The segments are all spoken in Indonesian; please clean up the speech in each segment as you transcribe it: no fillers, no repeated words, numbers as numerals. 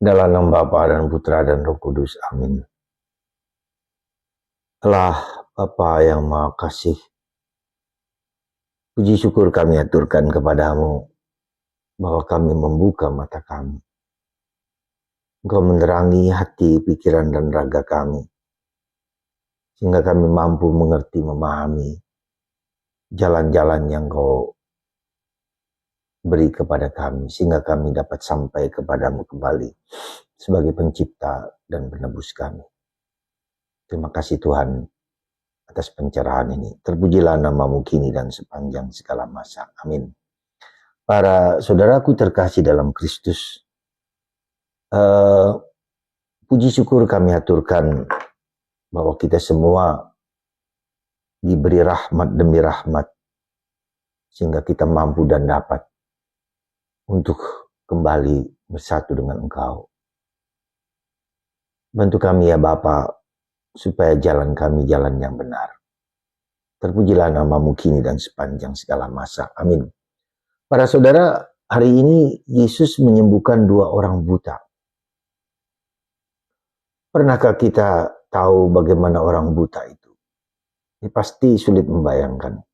Dalam nama Bapa dan Putra dan Roh Kudus. Amin. Allah Bapa yang Maha Kasih, puji syukur kami aturkan kepadamu bahwa kami membuka mata kami. Engkau menerangi hati, pikiran, dan raga kami, sehingga kami mampu mengerti, memahami jalan-jalan yang Kau beri kepada kami, sehingga kami dapat sampai kepadamu kembali sebagai pencipta dan penebus kami. Terima kasih Tuhan atas pencerahan ini. Terpujilah namamu kini dan sepanjang segala masa. Amin. Para saudaraku terkasih dalam Kristus, puji syukur kami aturkan bahwa kita semua diberi rahmat demi rahmat, sehingga kita mampu dan dapat untuk kembali bersatu dengan Engkau. Bantu kami ya Bapa, supaya jalan kami jalan yang benar. Terpujilah namamu kini dan sepanjang segala masa. Amin. Para saudara, hari ini Yesus menyembuhkan 2 orang buta. Pernahkah kita tahu bagaimana orang buta itu? Ini pasti sulit membayangkan.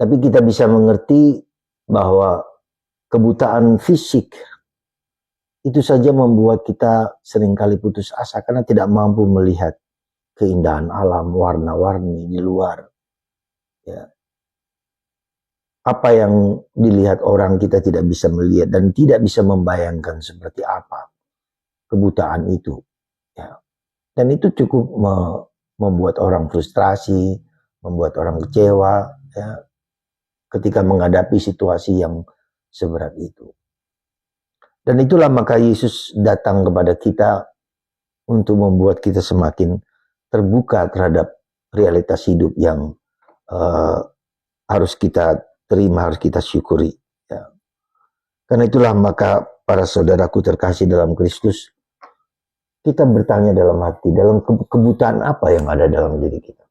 Tapi kita bisa mengerti bahwa kebutaan fisik itu saja membuat kita seringkali putus asa karena tidak mampu melihat keindahan alam, warna-warni di luar. Ya. Apa yang dilihat orang kita tidak bisa melihat dan tidak bisa membayangkan seperti apa kebutaan itu. Ya. Dan itu cukup membuat orang frustrasi, membuat orang kecewa, ya, ketika menghadapi situasi yang seberat itu. Dan itulah maka Yesus datang kepada kita untuk membuat kita semakin terbuka terhadap realitas hidup yang harus kita terima, harus kita syukuri. Ya. Karena itulah maka para saudaraku terkasih dalam Kristus, kita bertanya dalam hati, dalam kebutaan apa yang ada dalam diri kita.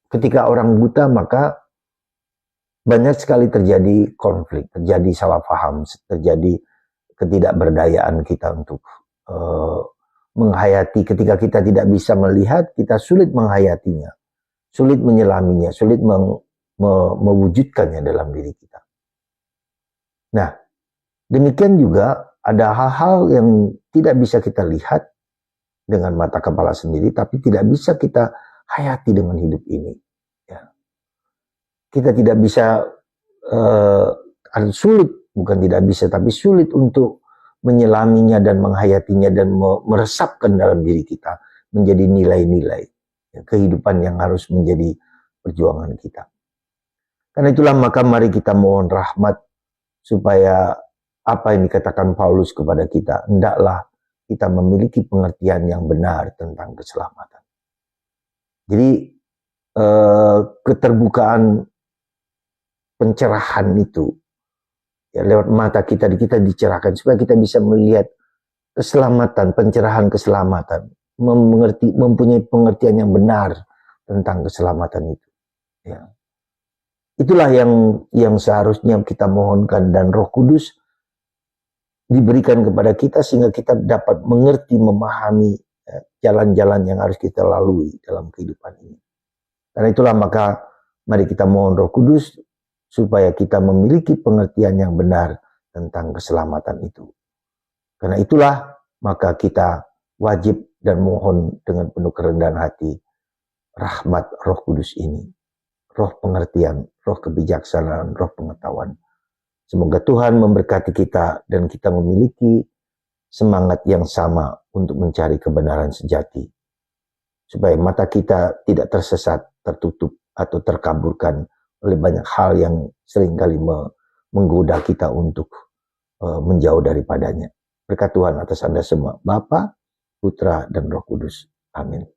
Ketika orang buta, maka banyak sekali terjadi konflik, terjadi salah paham, terjadi ketidakberdayaan kita untuk menghayati. Ketika kita tidak bisa melihat, kita sulit menghayatinya, sulit menyelaminya, sulit mewujudkannya dalam diri kita. Nah, demikian juga ada hal-hal yang tidak bisa kita lihat dengan mata kepala sendiri, tapi tidak bisa kita hayati dengan hidup ini. Ya. Kita tidak bisa, sulit, bukan tidak bisa, tapi sulit untuk menyelaminya dan menghayatinya dan meresapkan dalam diri kita menjadi nilai-nilai ya, kehidupan yang harus menjadi perjuangan kita. Karena itulah maka mari kita mohon rahmat supaya apa yang dikatakan Paulus kepada kita, hendaklah kita memiliki pengertian yang benar tentang keselamatan. Jadi keterbukaan pencerahan itu ya, lewat mata kita dicerahkan supaya kita bisa melihat keselamatan, pencerahan keselamatan, mempunyai pengertian yang benar tentang keselamatan itu. Ya. Itulah yang seharusnya kita mohonkan, dan Roh Kudus diberikan kepada kita sehingga kita dapat mengerti, memahami jalan-jalan yang harus kita lalui dalam kehidupan ini. Karena itulah maka mari kita mohon Roh Kudus supaya kita memiliki pengertian yang benar tentang keselamatan itu. Karena itulah maka kita wajib dan mohon dengan penuh kerendahan hati rahmat Roh Kudus ini. Roh pengertian, roh kebijaksanaan, roh pengetahuan. Semoga Tuhan memberkati kita dan kita memiliki semangat yang sama untuk mencari kebenaran sejati. Supaya mata kita tidak tersesat, tertutup, atau terkaburkan oleh banyak hal yang seringkali menggoda kita untuk menjauh daripadanya. Berkat Tuhan atas Anda semua, Bapa, Putra, dan Roh Kudus. Amin.